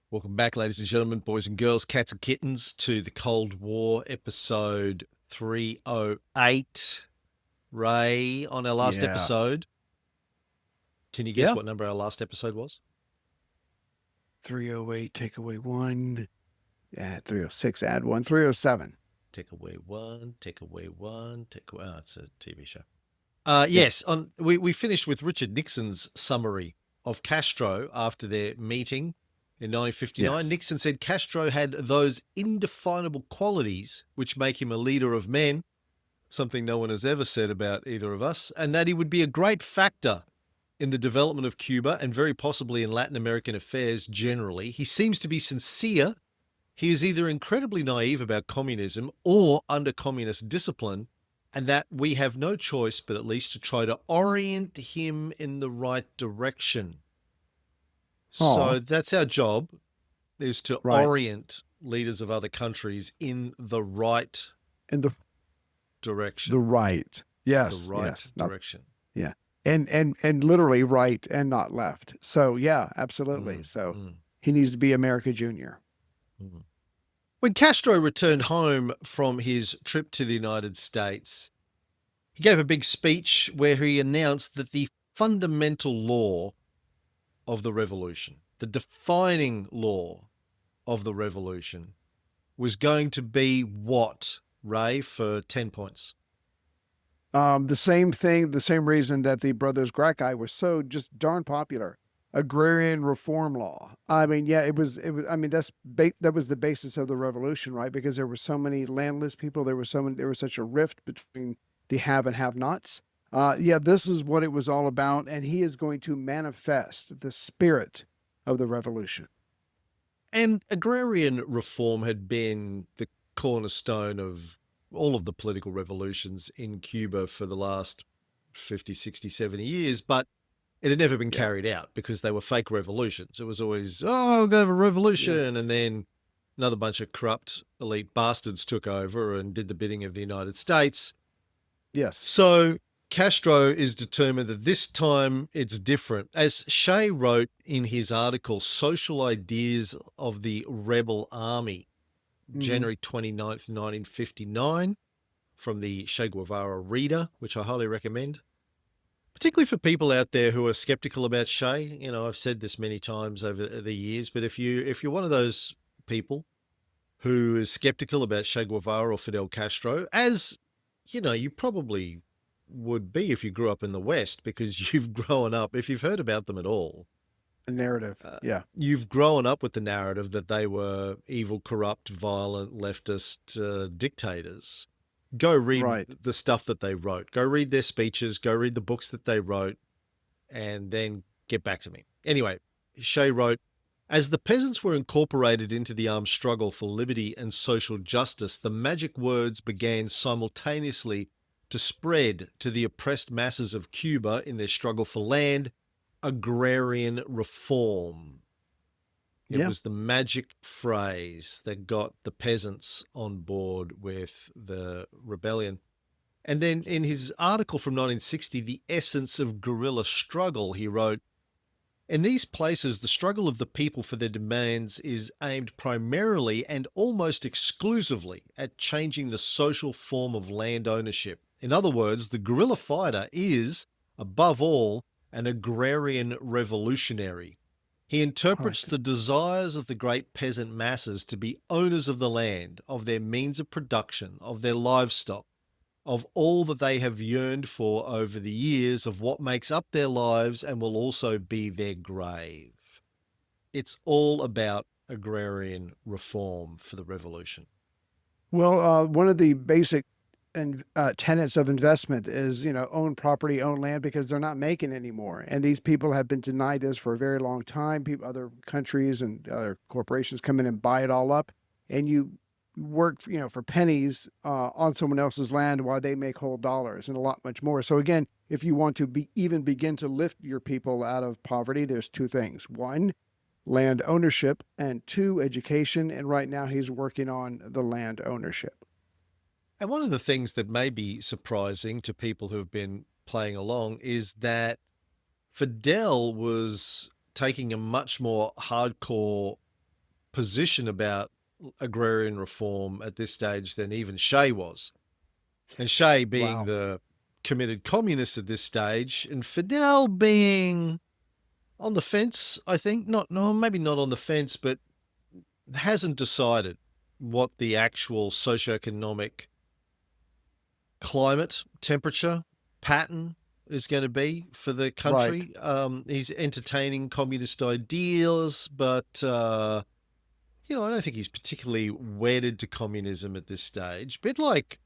Welcome back, ladies and gentlemen, boys and girls, cats and kittens, to the Cold War episode 308. Ray, on our last Yeah. episode, can you guess Yeah. what number our last episode was? 308, take away one. Yeah, 306, add one. 307. Take away one, take away one, take away. Oh, it's a TV show. Yep. Yes, we finished with Richard Nixon's summary of Castro after their meeting in 1959. Yes. Nixon said Castro had those indefinable qualities which make him a leader of men, something no one has ever said about either of us, and that he would be a great factor in the development of Cuba and very possibly in Latin American affairs generally. He seems to be sincere. He is either incredibly naive about communism or under communist discipline, and that we have no choice but at least to try to orient him in the right direction. Oh, So that's our job, is to right. orient leaders of other countries in the right And direction. the right. The Yes. right Yes. Not, direction. yeah. And literally right and not left. So yeah, absolutely. So Mm. he needs to be America Junior. Mm. When Castro returned home from his trip to the United States, he gave a big speech where he announced that the fundamental law of the revolution, the defining law of the revolution, was going to be what, Ray, for 10 points? The same thing, the same reason that the Brothers Gracchi was so just darn popular. Agrarian Reform Law. I mean, yeah, it was. I mean, that was the basis of the revolution, right? Because there were so many landless people. There was such a rift between the have and have-nots. Yeah, this is what it was all about, and he is going to manifest the spirit of the revolution. And agrarian reform had been the cornerstone of all of the political revolutions in Cuba for the last 50, 60, 70 years, but it had never been Yeah, carried out because they were fake revolutions. It was always, oh, we're going to have a yeah, revolution. And then another bunch of corrupt elite bastards took over and did the bidding of the United States. yes. So Castro is determined that this time it's different. As Shea wrote in his article, Social Ideas of the Rebel Army, Hmm. January 29th, 1959, from the Che Guevara Reader, which I highly recommend, particularly for people out there who are skeptical about Che. You know, I've said this many times over the years, but if you're one of those people who is skeptical about Che Guevara or Fidel Castro, as you know, you probably would be if you grew up in the West, because you've grown up, if you've heard about them at all, The narrative. uh, Yeah, you've grown up with the narrative that they were evil, corrupt, violent, leftist dictators. Go read right. the stuff that they wrote. Go read their speeches. Go read the books that they wrote, and then get back to me. Anyway, Shea wrote, as the peasants were incorporated into the armed struggle for liberty and social justice, the magic words began simultaneously to spread to the oppressed masses of Cuba in their struggle for land: agrarian reform. It Yeah. was the magic phrase that got the peasants on board with the rebellion. And then in his article from 1960, The Essence of Guerrilla Struggle, he wrote, in these places, the struggle of the people for their demands is aimed primarily and almost exclusively at changing the social form of land ownership. In other words, the guerrilla fighter is, above all, an agrarian revolutionary. He interprets Right. the desires of the great peasant masses to be owners of the land, of their means of production, of their livestock, of all that they have yearned for over the years, of what makes up their lives and will also be their grave. It's all about agrarian reform for the revolution. Well, one of the basic and tenets of investment is, own property, own land, because they're not making anymore, and these people have been denied this for a very long time. People, other countries and other corporations come in and buy it all up, and you work, for pennies on someone else's land while they make whole dollars and a lot much more. So again, if you want to even begin to lift your people out of poverty, there's two things: one, land ownership, and two, education. And right now he's working on the land ownership. And one of the things that may be surprising to people who have been playing along is that Fidel was taking a much more hardcore position about agrarian reform at this stage than even Shea was. And Shea being Wow. the committed communist at this stage, and Fidel being on the fence, I think. Not, no, maybe not on the fence, but hasn't decided what the actual socioeconomic climate, temperature, pattern is going to be for the country. Right. He's entertaining communist ideals, but I don't think he's particularly wedded to communism at this stage. Bit like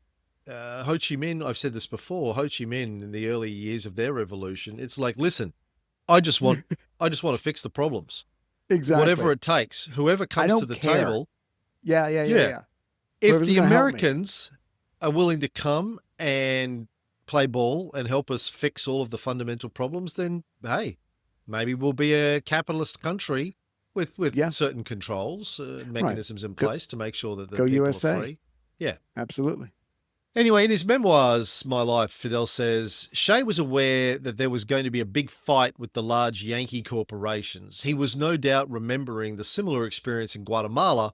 Ho Chi Minh. I've said this before. Ho Chi Minh in the early years of their revolution, it's like, listen, I just want to fix the problems, whatever Exactly. it takes. Whoever I comes to don't the care. table, Yeah, yeah, yeah, yeah. yeah. If Whoever's the going to help me. Americans are willing to come and play ball and help us fix all of the fundamental problems, then hey, maybe we'll be a capitalist country with Yeah, certain controls, right. mechanisms in Go, place to make sure that the go people are USA. free. Yeah. Absolutely. Anyway, in his memoirs, My Life, Fidel says, Shea was aware that there was going to be a big fight with the large Yankee corporations. He was no doubt remembering the similar experience in Guatemala,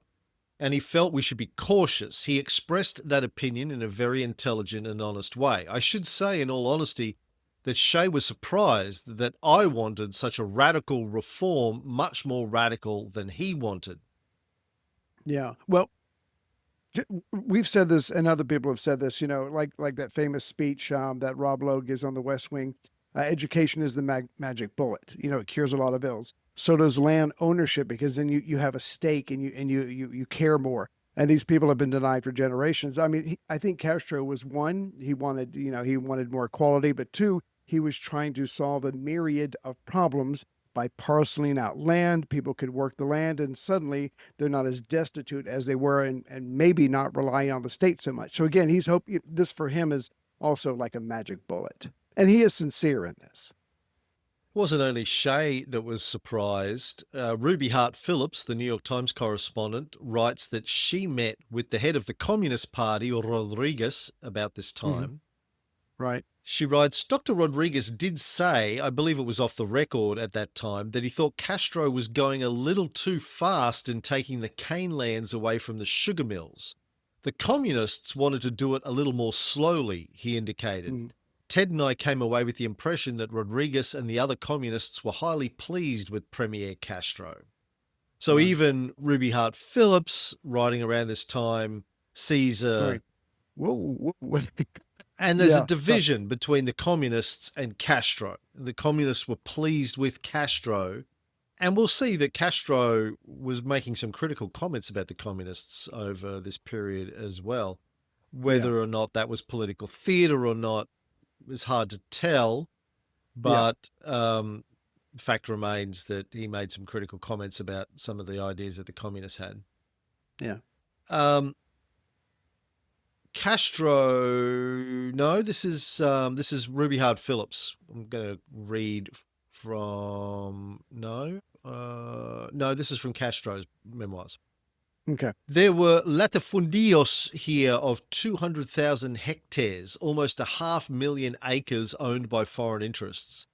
and he felt we should be cautious. He expressed that opinion in a very intelligent and honest way. I should say, in all honesty, that Shea was surprised that I wanted such a radical reform, much more radical than he wanted. Yeah. Well, we've said this, and other people have said this. Like that famous speech that Rob Lowe gives on The West Wing. Education is the magic bullet. It cures a lot of ills. So does land ownership, because then you have a stake, and you care more. And these people have been denied for generations. I mean, I think Castro was one. He wanted more equality, but two, he was trying to solve a myriad of problems by parceling out land. People could work the land, and suddenly they're not as destitute as they were, and maybe not relying on the state so much. So again, he's hoping this for him is also like a magic bullet. And he is sincere in this. It wasn't only Shea that was surprised. Ruby Hart Phillips, the New York Times correspondent, writes that she met with the head of the Communist Party, Rodriguez, about this Mm-hmm. time. Right. She writes, Dr. Rodriguez did say, I believe it was off the record at that time, that he thought Castro was going a little too fast in taking the cane lands away from the sugar mills. The communists wanted to do it a little more slowly, he indicated. Mm-hmm. Ted and I came away with the impression that Rodriguez and the other communists were highly pleased with Premier Castro. So Right. even Ruby Hart Phillips, writing around this time, sees Right. Whoa. and there's a Yeah. So, division between the communists and Castro. The communists were pleased with Castro, and we'll see that Castro was making some critical comments about the communists over this period as well. Whether or not that was political theater or not is hard to tell, yeah. but fact remains that he made some critical comments about some of the ideas that the communists had. Yeah. Castro, no, this is Ruby Hard Phillips. I'm going to read from no, this is from Castro's memoirs. Okay. There were latifundios here of 200,000 hectares, almost 500,000 acres owned by foreign interests.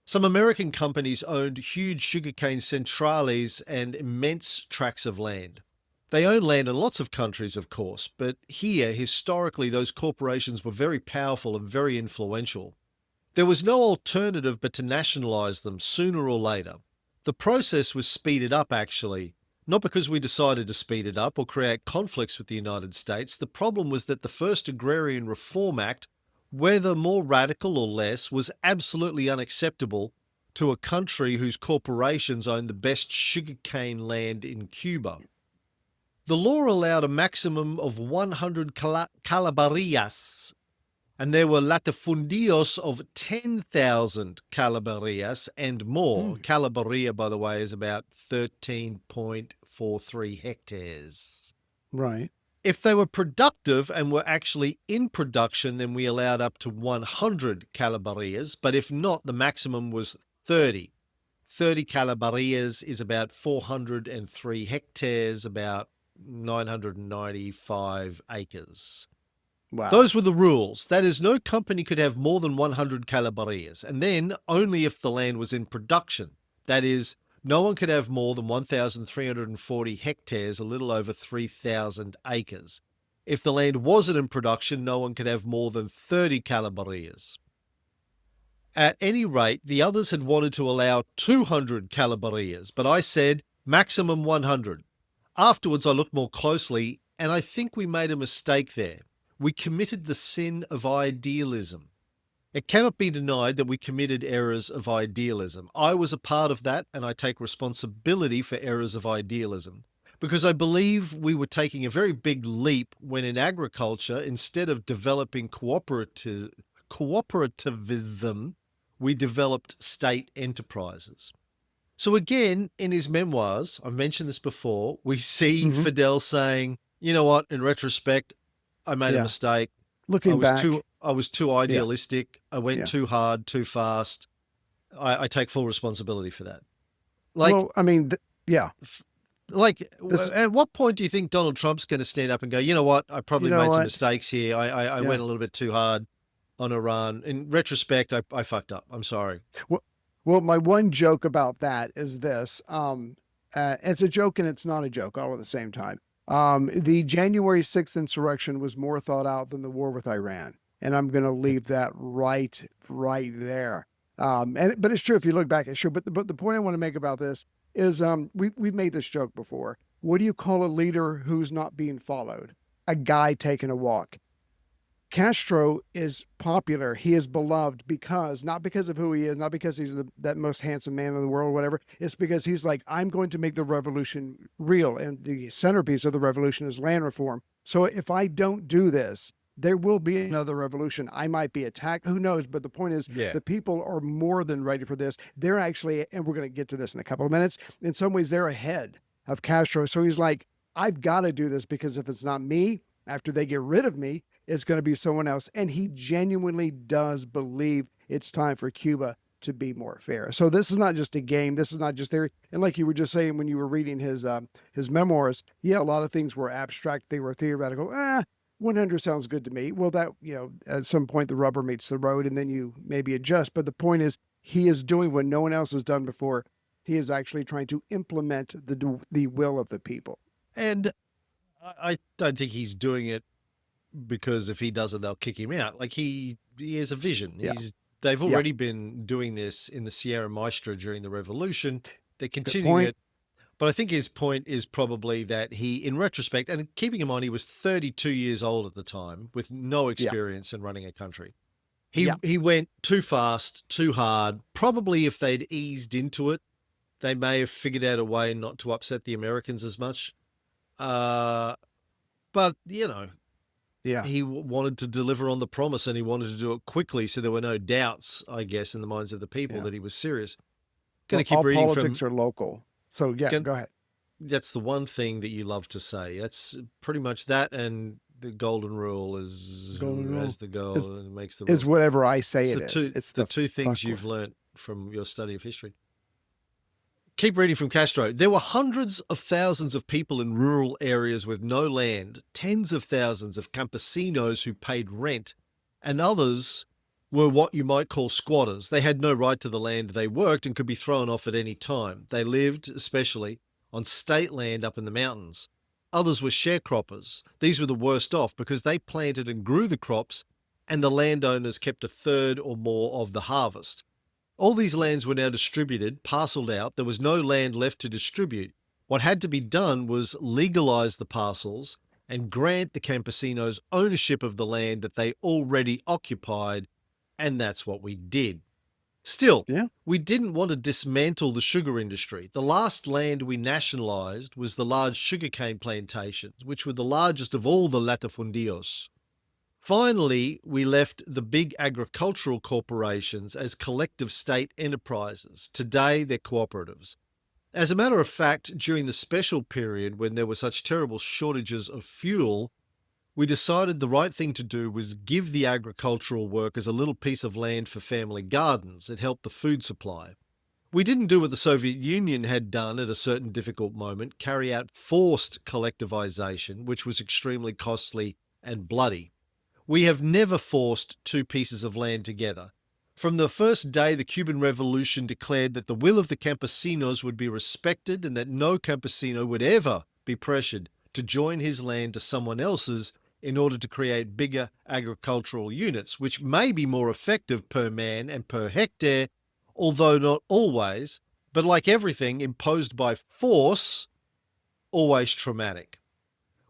Some American companies owned huge sugarcane centrales and immense tracts of land. They own land in lots of countries, of course, but here, historically, those corporations were very powerful and very influential. There was no alternative but to nationalise them sooner or later. The process was speeded up, actually. Not because we decided to speed it up or create conflicts with the United States. The problem was that the first Agrarian Reform Act, whether more radical or less, was absolutely unacceptable to a country whose corporations owned the best sugarcane land in Cuba. The law allowed a maximum of 100 calabarillas, and there were latifundios of 10,000 calabarillas and more. Calabarilla, by the way, is about 13.43 hectares. Right. If they were productive and were actually in production, then we allowed up to 100 calabarillas, but if not, the maximum was 30. 30 calabarillas is about 403 hectares, about 995 acres. Wow. Those were the rules. That is, no company could have more than 100 calabarillas, and then only if the land was in production. That is, No one could have more than 1,340 hectares, a little over 3,000 acres. If the land wasn't in production, no one could have more than 30 calabarias. At any rate, the others had wanted to allow 200 calabarias, but I said maximum 100. Afterwards, I looked more closely, and I think we made a mistake there. We committed the sin of idealism. It cannot be denied that we committed errors of idealism. I was a part of that, and I take responsibility for errors of idealism, because I believe we were taking a very big leap when in agriculture, instead of developing cooperativism, we developed state enterprises. So again, in his memoirs, I've mentioned this before, we see Mhm. Fidel saying, you know what, in retrospect, I made a Yeah. mistake. Looking back. I was too idealistic. I went Yeah. too hard, too fast. I take full responsibility for that. Like, Well, I mean, yeah. This, at what point do you think Donald Trump's going to stand up and go, you know what, I you probably know made some what? mistakes here. I Yeah. went a little bit too hard on Iran. In retrospect, I fucked up. I'm sorry. Well, my one joke about that is this. It's a joke and it's not a joke all at the same time. The January 6th insurrection was more thought out than the war with Iran. And I'm going to leave that right there. But it's true if you look back, it's true. But the point I want to make about this is we've made this joke before. What do you call a leader who's not being followed? A guy taking a walk. Castro is popular. He is beloved not because of who he is, not because he's that most handsome man in the world, or whatever. It's because he's like, I'm going to make the revolution real. And the centerpiece of the revolution is land reform. So if I don't do this, there will be another revolution. I might be attacked. Who knows? But the point is, the people are more than ready for this. They're actually, and we're going to get to this in a couple of minutes, in some ways, they're ahead of Castro. So he's like, I've got to do this because if it's not me, after they get rid of me, it's going to be someone else. And he genuinely does believe it's time for Cuba to be more fair. So this is not just a game. This is not just theory. And like you were just saying when you were reading his memoirs, yeah, a lot of things were abstract. They were theoretical. 100 sounds good to me. Well, that, at some point the rubber meets the road and then you maybe adjust. But the point is, he is doing what no one else has done before. He is actually trying to implement the will of the people. And I don't think he's doing it because if he doesn't, they'll kick him out. Like he has a vision. Yeah. They've already been doing this in the Sierra Maestra during the revolution. They're Good continuing point. it. But I think his point is probably that he, in retrospect, and keeping in mind he was 32 years old at the time with no experience in running a country. He went too fast, too hard. Probably if they'd eased into it, they may have figured out a way not to upset the Americans as much. But, he wanted to deliver on the promise and he wanted to do it quickly. So there were no doubts, I guess, in the minds of the people that he was serious. Going to keep all reading politics are local. So go ahead. That's the one thing that you love to say. That's pretty much that. And the golden rule is who has the goal and makes the rules. Is whatever I say it is. It's the two things you've learned from your study of history. Keep reading from Castro. There were hundreds of thousands of people in rural areas with no land, tens of thousands of campesinos who paid rent, and others were what you might call squatters. They had no right to the land they worked and could be thrown off at any time. They lived, especially, on state land up in the mountains. Others were sharecroppers. These were the worst off because they planted and grew the crops, and the landowners kept a third or more of the harvest. All these lands were now distributed, parceled out. There was no land left to distribute. What had to be done was legalize the parcels and grant the campesinos ownership of the land that they already occupied, and that's what we did. Still, we didn't want to dismantle the sugar industry. The last land we nationalized was the large sugarcane plantations, which were the largest of all the latifundios. Finally, we left the big agricultural corporations as collective state enterprises. Today, they're cooperatives. As a matter of fact, during the special period when there were such terrible shortages of fuel, we decided the right thing to do was give the agricultural workers a little piece of land for family gardens. It helped the food supply. We didn't do what the Soviet Union had done at a certain difficult moment, carry out forced collectivization, which was extremely costly and bloody. We have never forced two pieces of land together. From the first day, the Cuban Revolution declared that the will of the campesinos would be respected and that no campesino would ever be pressured to join his land to someone else's in order to create bigger agricultural units, which may be more effective per man and per hectare, although not always, but like everything imposed by force, always traumatic.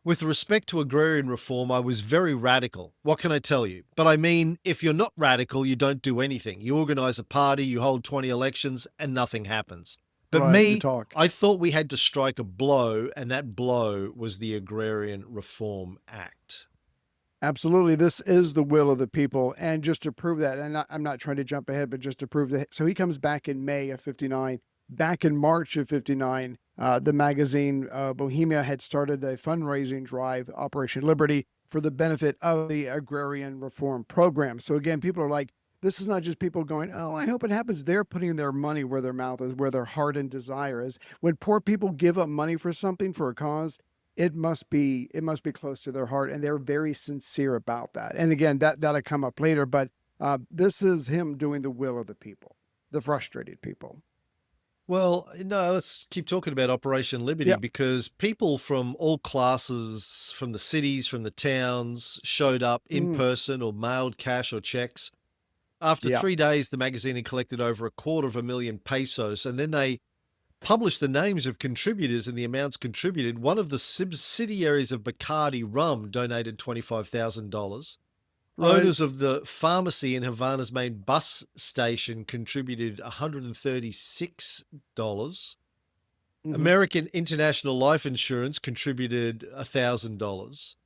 With respect to agrarian reform, I was very radical. What can I tell you? But I mean, if you're not radical, you don't do anything. You organize a party, you hold 20 elections, and nothing happens. But Right. You me, talk. I thought we had to strike a blow, and that blow was the Agrarian Reform Act. Absolutely. This is the will of the people. And just to prove that, and I'm not trying to jump ahead, but just to prove that. So he comes back in May of 59. Back in March of 59, the magazine Bohemia had started a fundraising drive, Operation Liberty, for the benefit of the Agrarian Reform Program. So again, people are like, this is not just people going, oh, I hope it happens. They're putting their money where their mouth is, where their heart and desire is. When poor people give up money for something, for a cause, it must be close to their heart, and they're very sincere about that. And again, that'll come up later, but this is him doing the will of the people, the frustrated people. Well, no, let's keep talking about Operation Liberty Yeah. because people from all classes, from the cities, from the towns, showed up in person or mailed cash or checks. After Yeah. 3 days, the magazine had collected over 250,000 pesos, and then they published the names of contributors and the amounts contributed. One of the subsidiaries of Bacardi Rum donated $25,000. Right. Owners of the pharmacy in Havana's main bus station contributed $136. American International Life Insurance contributed $1,000.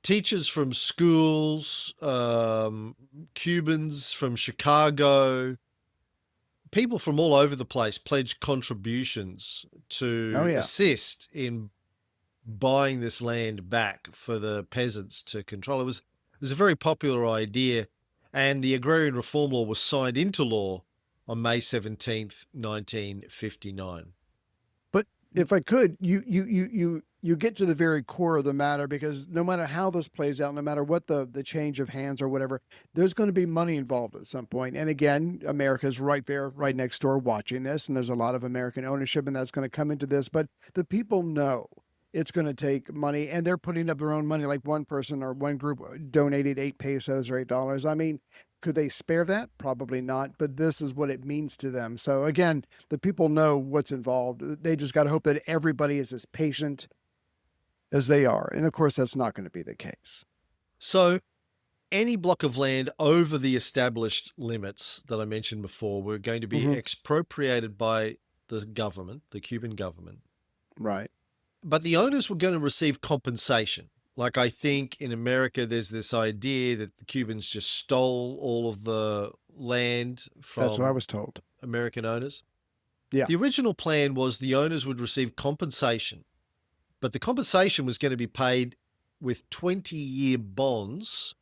Teachers from schools, Cubans from Chicago, people from all over the place pledged contributions to assist in buying this land back for the peasants to control. It was a very popular idea, and the Agrarian Reform Law was signed into law on May 17th, 1959. But if I could, you get to the very core of the matter, because no matter how this plays out, no matter what the change of hands or whatever, there's going to be money involved at some point. And again, America's right there, right next door watching this, and there's a lot of American ownership, and that's going to come into this. But the people know it's going to take money, and they're putting up their own money. Like one person or one group donated 8 pesos or $8. I mean, could they spare that? Probably not, but this is what it means to them. So again, the people know what's involved. They just got to hope that everybody is as patient as they are. And of course, that's not going to be the case. So any block of land over the established limits that I mentioned before were going to be expropriated by the government, the Cuban government. Right. But the owners were going to receive compensation. Like, I think in America, there's this idea that the Cubans just stole all of the land from That's what I was told. American owners. Yeah. The original plan was the owners would receive compensation, but the compensation was going to be paid with 20-year bonds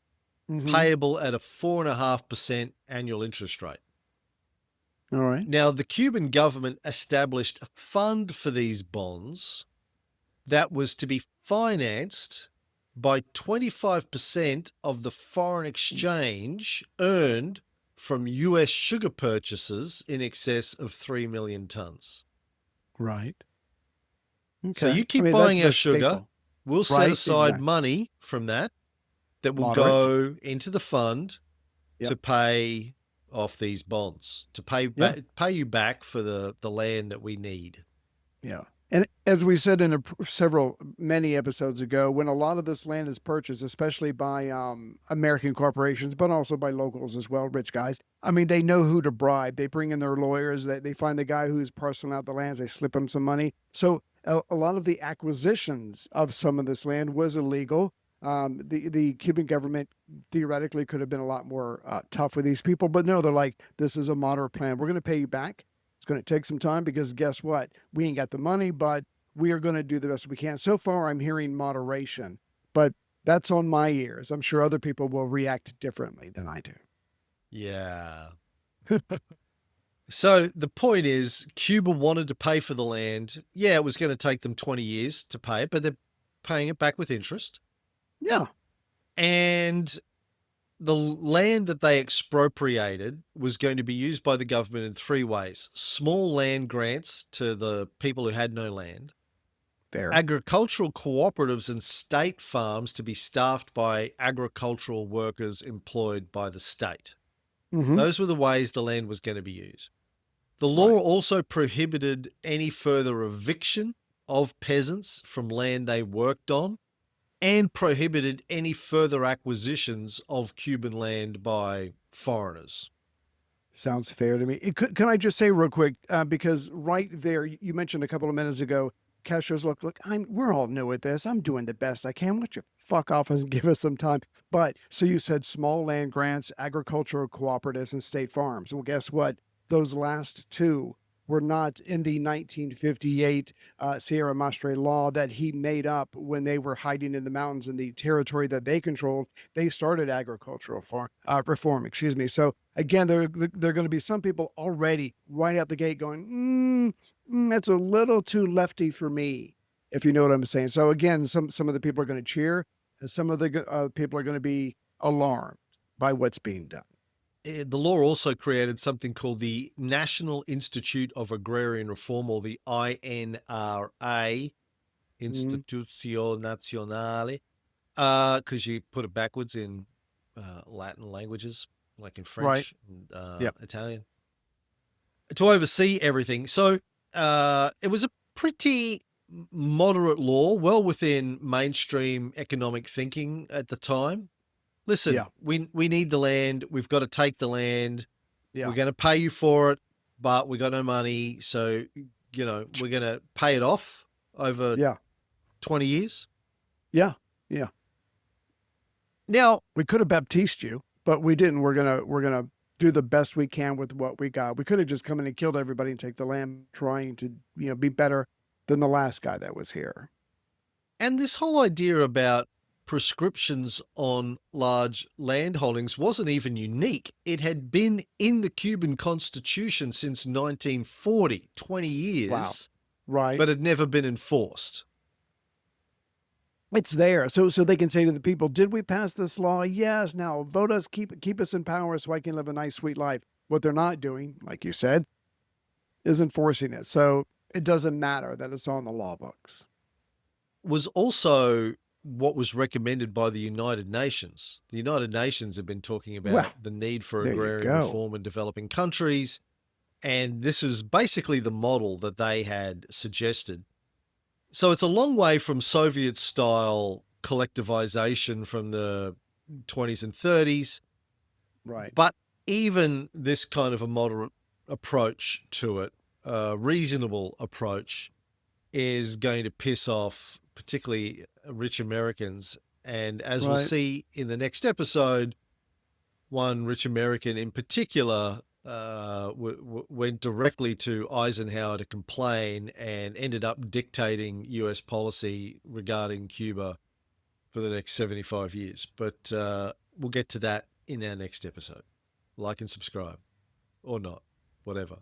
payable at a 4.5% annual interest rate. All right. Now, the Cuban government established a fund for these bonds that was to be financed by 25% of the foreign exchange earned from US sugar purchases in excess of 3 million tons. Right. Okay. So you keep buying our sugar, staple. we'll set aside money from that will go into the fund to pay off these bonds, to pay you back for the land that we need. Yeah. And as we said in many episodes ago, when a lot of this land is purchased, especially by American corporations, but also by locals as well, rich guys, I mean, they know who to bribe. They bring in their lawyers. They find the guy who's parceling out the lands. They slip him some money. So a lot of the acquisitions of some of this land was illegal. The Cuban government theoretically could have been a lot more tough with these people. But no, they're like, this is a moderate plan. We're going to pay you back. It's going to take some time because guess what? We ain't got the money, but we are going to do the best we can. So far, I'm hearing moderation, but that's on my ears. I'm sure other people will react differently than I do. Yeah. So the point is, Cuba wanted to pay for the land. Yeah, it was going to take them 20 years to pay it, but they're paying it back with interest. Yeah. And the land that they expropriated was going to be used by the government in three ways: small land grants to the people who had no land, Fair. agricultural cooperatives and state farms to be staffed by agricultural workers employed by the state. Mm-hmm. Those were the ways the land was going to be used. The law Right. also prohibited any further eviction of peasants from land they worked on, and prohibited any further acquisitions of Cuban land by foreigners. Sounds fair to me. Can I just say real quick, because right there, you mentioned a couple of minutes ago, Castro's look, we're all new at this. I'm doing the best I can. Why don't you fuck off and give us some time? But so you said small land grants, agricultural cooperatives, and state farms. Well, guess what? Those last two were not in the 1958 Sierra Madre law that he made up when they were hiding in the mountains in the territory that they controlled. They started agricultural reform. Excuse me. So again, there are going to be some people already right out the gate going, that's a little too lefty for me, if you know what I'm saying. So again, some of the people are going to cheer, and some of the people are going to be alarmed by what's being done. The law also created something called the National Institute of Agrarian Reform, or the INRA, Institutio Nazionale, because you put it backwards in Latin languages, like in French and Yep. Italian, to oversee everything. So it was a pretty moderate law, well within mainstream economic thinking at the time. Listen, Yeah. we need the land. We've got to take the land. Yeah. We're going to pay you for it, but we got no money. So, we're going to pay it off over Yeah. 20 years. Yeah. Yeah. Now, We could have baptized you, but we didn't. We're gonna do the best we can with what we got. We could have just come in and killed everybody and take the land, trying to be better than the last guy that was here. and this whole idea about prescriptions on large land holdings wasn't even unique. It had been in the Cuban Constitution since 1940, 20 years, Wow. Right. but had never been enforced. It's there, so they can say to the people, "Did we pass this law? Yes. Now vote us, keep us in power, so I can live a nice, sweet life." What they're not doing, like you said, is enforcing it. So it doesn't matter that it's on the law books. Was also what was recommended by the United Nations. The United Nations have been talking about Well, the need for there you agrarian go. reform in developing countries, and this was basically the model that they had suggested. So it's a long way from Soviet-style collectivization from the 20s and 30s, Right. but even this kind of a moderate approach to it, a reasonable approach, is going to piss off particularly rich Americans. And as we'll Right. see in the next episode, one rich American in particular went directly to Eisenhower to complain and ended up dictating US policy regarding Cuba for the next 75 years. But we'll get to that in our next episode. Like and subscribe, or not, whatever.